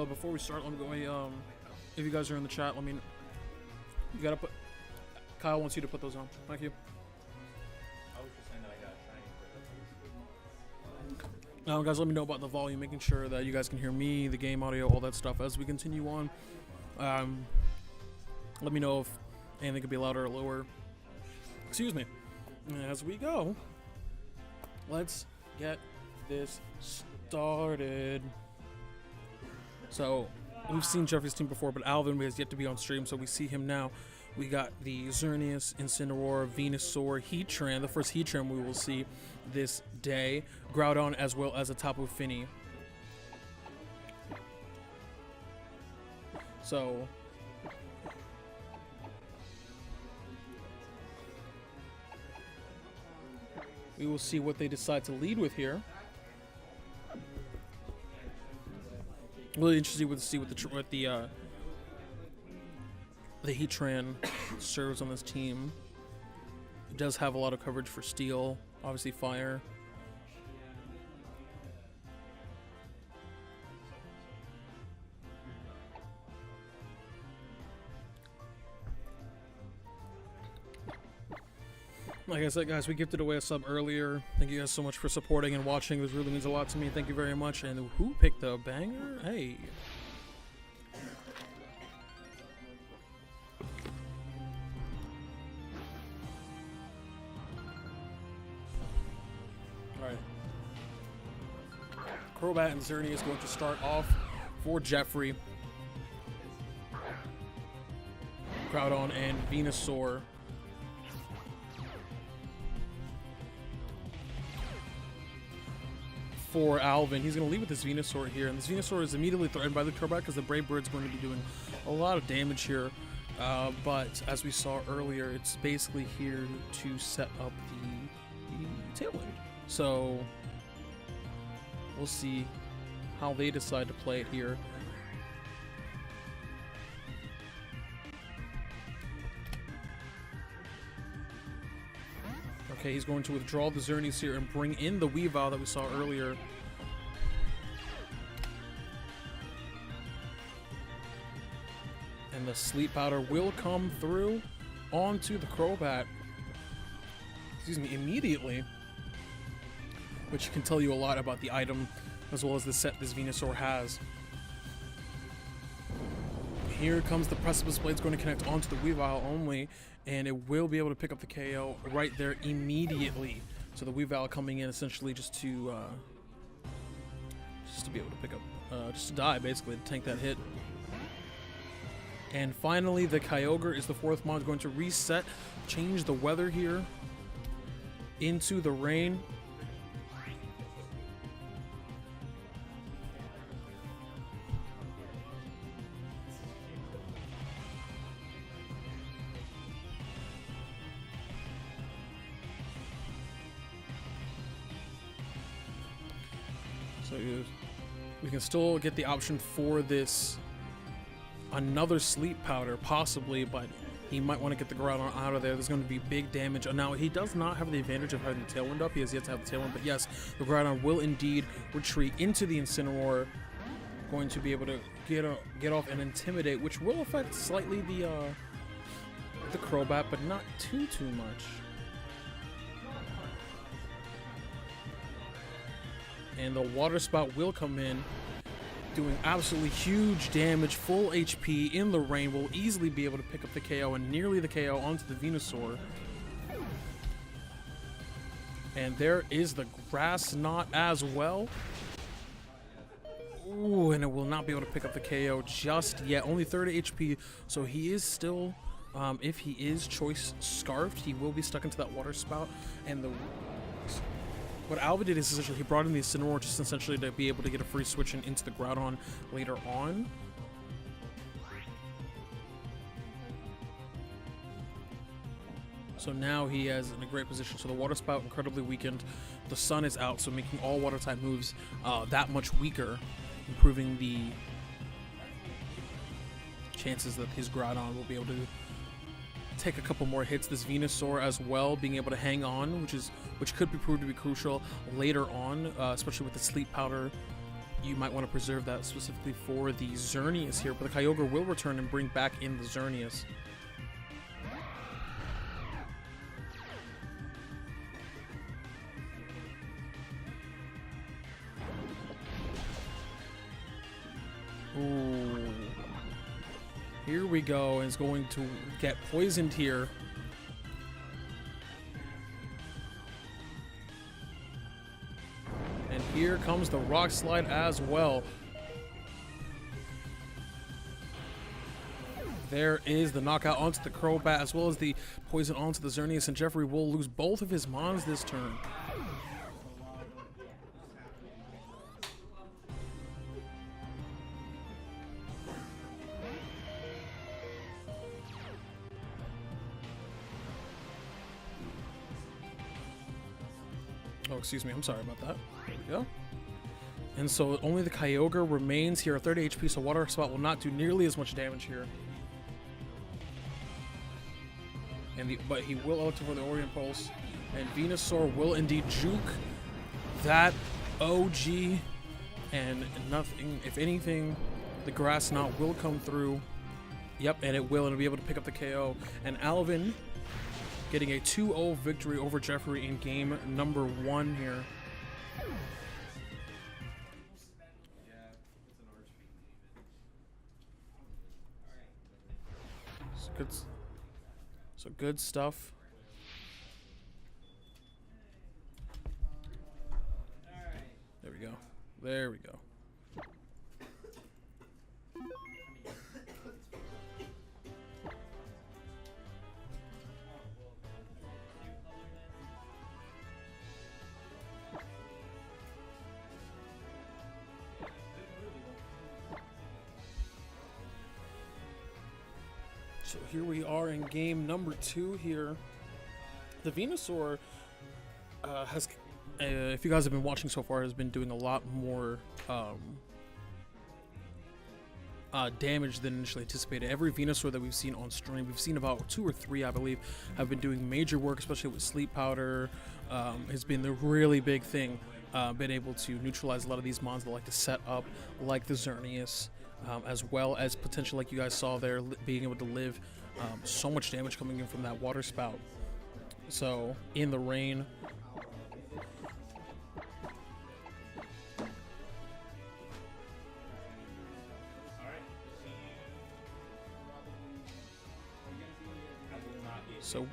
Before we start, let me go. If you guys are in the chat, let me. You gotta put. Kyle wants you to put those on. Thank you. I was just saying that I got shiny. Now, guys, let me know about the volume, making sure that you guys can hear me, the game audio, all that stuff as we continue on. Let me know if anything could be louder or lower. Excuse me. As we go, let's get this started. So, we've seen Jeffrey's team before, but Alvin has yet to be on stream, so we see him now. We got the Xerneas, Incineroar, Venusaur, Heatran, the first Heatran we will see this day, Groudon, as well as a Tapu Fini. So, we will see what they decide to lead with here. Really interested to see what the Heatran serves on this team. It does have a lot of coverage for Steel, obviously Fire. Like I said, guys, we gifted away a sub earlier. Thank you guys so much for supporting and watching. This really means a lot to me. Thank you very much. And who picked the banger? Hey. Alright. Crobat and Xerneas is going to start off for Jeffrey. Groudon and Venusaur. For Alvin, he's going to lead with this Venusaur here, and this Venusaur is immediately threatened by the Crobat because the Brave Bird's going to be doing a lot of damage here. But as we saw earlier, it's basically here to set up the Tailwind. So we'll see how they decide to play it here. Okay, he's going to withdraw the Xerneas here and bring in the Weavile that we saw earlier. And the Sleep Powder will come through onto the Crobat. Excuse me, immediately. Which can tell you a lot about the item as well as the set this Venusaur has. Here comes the Precipice Blade. It's going to connect onto the Weavile only, and it will be able to pick up the KO right there immediately. So the Weavile coming in essentially just to be able to pick up, just to die basically, to tank that hit. And finally, the Kyogre is the fourth mod, going to reset, change the weather here into the rain. So we can still get the option for this another Sleep Powder possibly, but he might want to get the Groudon out of there. There's going to be big damage. Now he does not have the advantage of having the Tailwind up. He has yet to have the Tailwind, but yes, the Groudon will indeed retreat into the Incineroar, going to be able to get off and intimidate, which will affect slightly the Crobat, but not too much. And the Water Spout will come in, doing absolutely huge damage, full HP in the rain, will easily be able to pick up the KO and nearly the KO onto the Venusaur. And there is the Grass Knot as well. Ooh, and it will not be able to pick up the KO just yet. Only 30 HP, so he is still, if he is Choice Scarfed, he will be stuck into that Water Spout. And what Alvin did is essentially he brought in the Incineroar just essentially to be able to get a free switch into the Groudon later on. So now he is in a great position. So the Water Spout incredibly weakened. The Sun is out, so making all Water type moves that much weaker, improving the chances that his Groudon will be able to take a couple more hits. This Venusaur as well being able to hang on, which could be proved to be crucial later on, especially with the Sleep Powder you might want to preserve that specifically for the Xerneas here, but the Kyogre will return and bring back in the Xerneas. Ooh. Here we go, and it's going to get poisoned here. And here comes the Rock Slide as well. There is the knockout onto the Crobat, as well as the poison onto the Xerneas, and Jeffrey will lose both of his Mons this turn. Oh, excuse me, I'm sorry about that. There we go. And so only the Kyogre remains here, 30 HP, so Water Spout will not do nearly as much damage here. And but he will elect for the Orient Pulse, and Venusaur will indeed juke that OG, and nothing, if anything, the Grass Knot will come through. Yep, and it will, and it'll be able to pick up the KO. And Alvin getting a 2-0 victory over Jeffrey in game number 1 here. So good stuff. There we go. There we go. So here we are in game number 2 here. The Venusaur has, if you guys have been watching so far, has been doing a lot more damage than initially anticipated. Every Venusaur that we've seen on stream, we've seen about 2 or 3, I believe, have been doing major work, especially with Sleep Powder. Has been the really big thing. Been able to neutralize a lot of these mons that like to set up, like the Xerneas. As well as potential, like you guys saw there, being able to live so much damage coming in from that Water Spout. So in the rain, so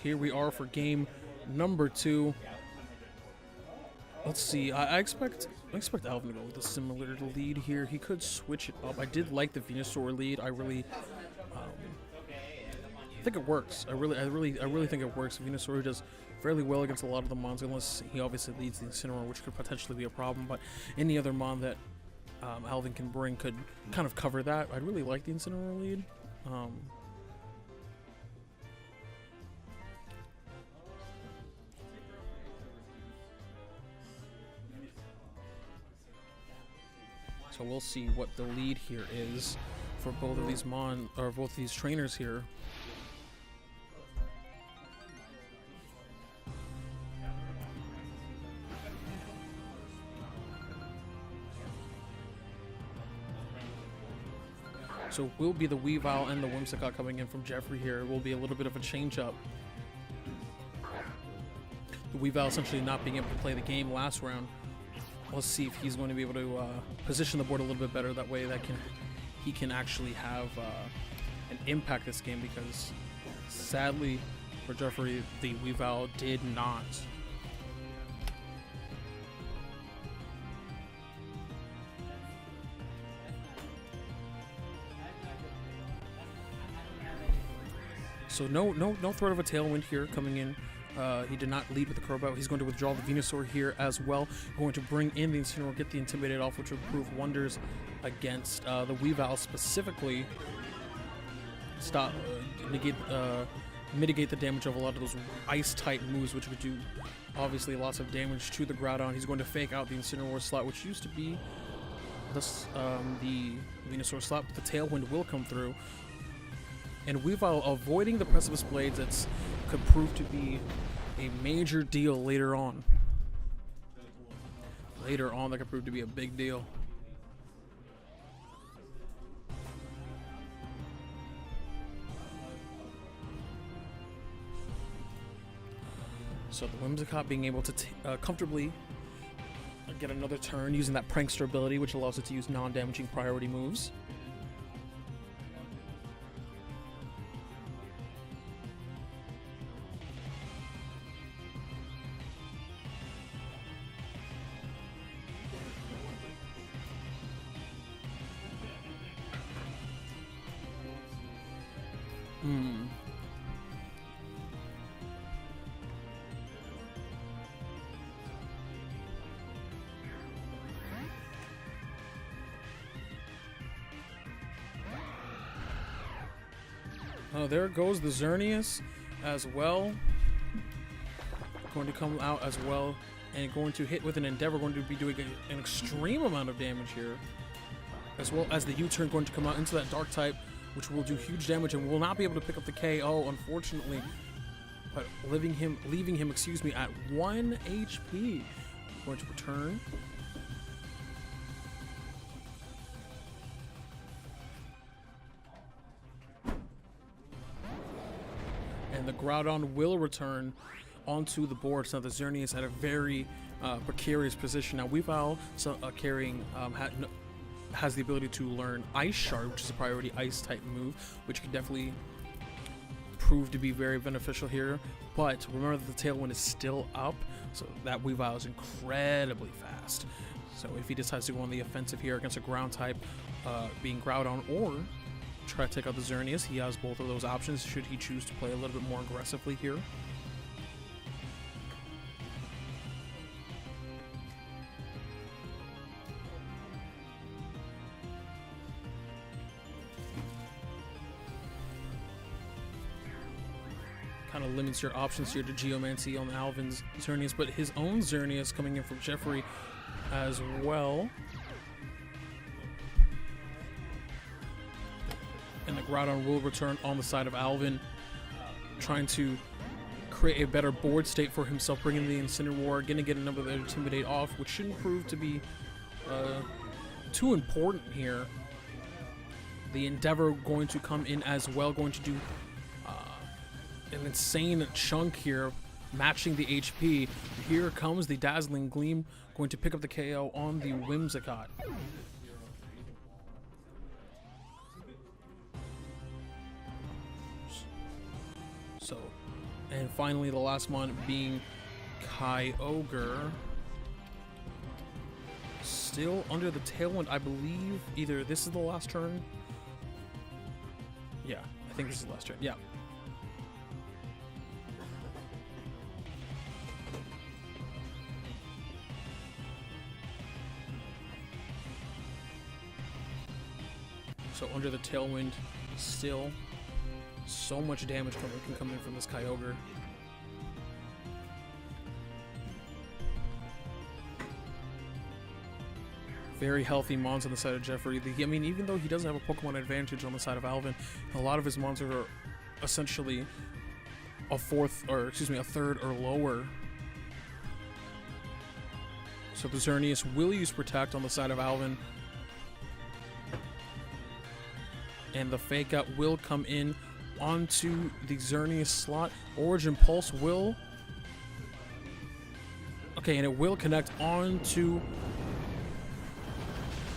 here we are for game number 2. Let's see. I expect Alvin to go with a similar lead here. He could switch it up. I did like the Venusaur lead. I really think it works. I really think it works. Venusaur does fairly well against a lot of the mons, unless he obviously leads the Incineroar, which could potentially be a problem. But any other mon that Alvin can bring could kind of cover that. I really like the Incineroar lead. So we'll see what the lead here is for both of these both of these trainers here. So it will be the Weavile and the Whimsicott coming in from Jeffrey here. It will be a little bit of a change up. The Weavile essentially not being able to play the game last round. Let's see if he's going to be able to position the board a little bit better. That way he can actually have an impact this game, because sadly for Jeffrey, the Weavile did not. So no threat of a Tailwind here coming in. He did not lead with the Crobat. He's going to withdraw the Venusaur here as well. Going to bring in the Incineroar, get the Intimidate off, which will prove wonders against the Weavile specifically. Stop, mitigate the damage of a lot of those Ice-type moves, which would do obviously lots of damage to the Groudon. He's going to fake out the Incineroar slot, which used to be the Venusaur slot, but the Tailwind will come through. And Weavile avoiding the Precipice Blades, that could prove to be a major deal later on. later on that could prove to be a big deal. So the Whimsicott being able to comfortably get another turn using that Prankster ability, which allows it to use non-damaging priority moves. Oh, there goes the Xerneas as well. Going to come out as well and going to hit with an Endeavor, going to be doing an extreme amount of damage here. As well as the U-turn going to come out into that Dark type, which will do huge damage and will not be able to pick up the KO, unfortunately. But leaving him, excuse me, at 1 HP. Going to return. And the Groudon will return onto the board. So the Xerneas at a very precarious position. Now Weavile carrying has the ability to learn Ice Shard, which is a priority Ice type move, which can definitely prove to be very beneficial here. But remember that the Tailwind is still up, so that Weavile is incredibly fast. So if he decides to go on the offensive here against a ground type, being Groudon, or try to take out the Xerneas, he has both of those options should he choose to play a little bit more aggressively here. Kind of limits your options here to Geomancy on Alvin's Xerneas, but his own Xerneas coming in from Jeffrey as well. And the Groudon will return on the side of Alvin, trying to create a better board state for himself, bringing the Incineroar, gonna get another Intimidate off, which shouldn't prove to be too important here. The Endeavor going to come in as well, going to do an insane chunk here, matching the HP. Here comes the Dazzling Gleam, going to pick up the KO on the Whimsicott. So, and finally the last one being Kyogre. Still under the Tailwind, I believe. Either this is the last turn. Yeah, I think this is the last turn. Yeah. So under the Tailwind, still so much damage can come in from this Kyogre. Very healthy mons on the side of Jeffrey. I mean, even though he doesn't have a Pokemon advantage on the side of Alvin, a lot of his mons are essentially a third or lower. So the Xerneas will use Protect on the side of Alvin. And the Fake Out will come in onto the Xerneas slot. Origin Pulse will... Okay, and it will connect onto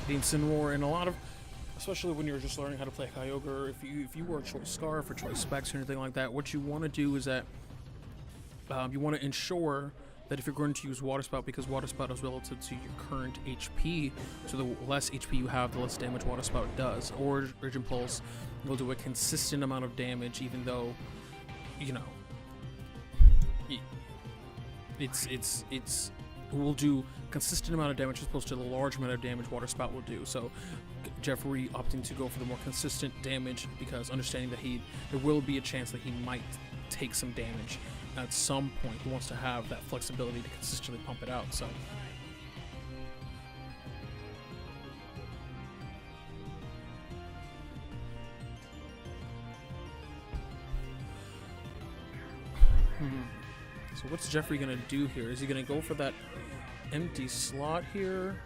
the Incineroar. And a lot of... Especially when you're just learning how to play Kyogre, if you were a Choice Scarf or Choice Specs or anything like that, what you want to do is that you want to ensure that if you're going to use Water Spout, because Water Spout is relative to your current HP, so the less HP you have, the less damage Water Spout does. Or Origin Pulse will do a consistent amount of damage, even though, you know, it will do consistent amount of damage as opposed to the large amount of damage Water Spout will do. So Jeffrey opting to go for the more consistent damage, because understanding that there will be a chance that he might take some damage at some point. He wants to have that flexibility to consistently pump it out. So so what's Jeffrey gonna do here? Is he gonna go for that empty slot here.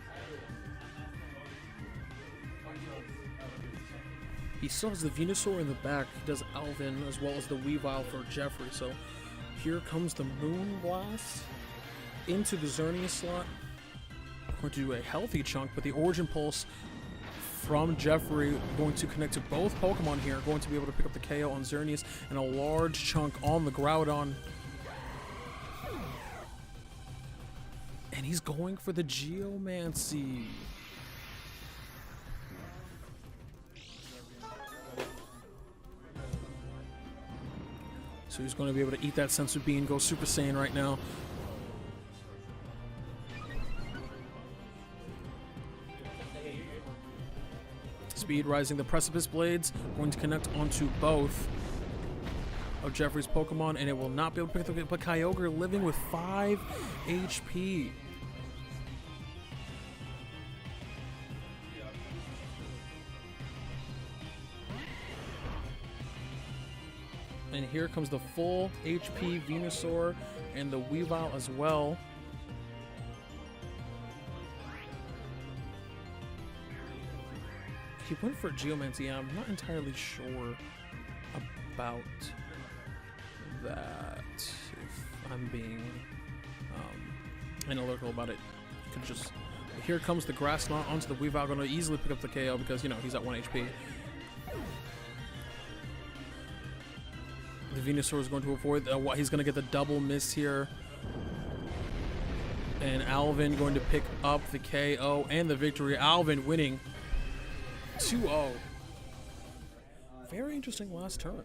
He still has the Venusaur in the back. He does Alvin as well as the Weavile for Jeffrey. So here comes the Moon Blast into the Xerneas slot. Going to do a healthy chunk, but the Origin Pulse from Jeffrey going to connect to both Pokemon here. Going to be able to pick up the KO on Xerneas and a large chunk on the Groudon. And he's going for the Geomancy. So he's going to be able to eat that Sensu Bean, go Super Saiyan right now. Speed rising, the Precipice Blades going to connect onto both of Jeffrey's Pokemon, and it will not be able to pick up, but Kyogre living with 5 HP. And here comes the full HP Venusaur and the Weavile as well. He went for Geomancy. Yeah, I'm not entirely sure about that. If I'm being analytical about it, you could just. Here comes the Grass Knot onto the Weavile, going to easily pick up the KO because, you know, he's at 1 HP. The Venusaur is going to avoid. He's going to get the double miss here. And Alvin going to pick up the KO and the victory. Alvin winning 2-0. Very interesting last turn.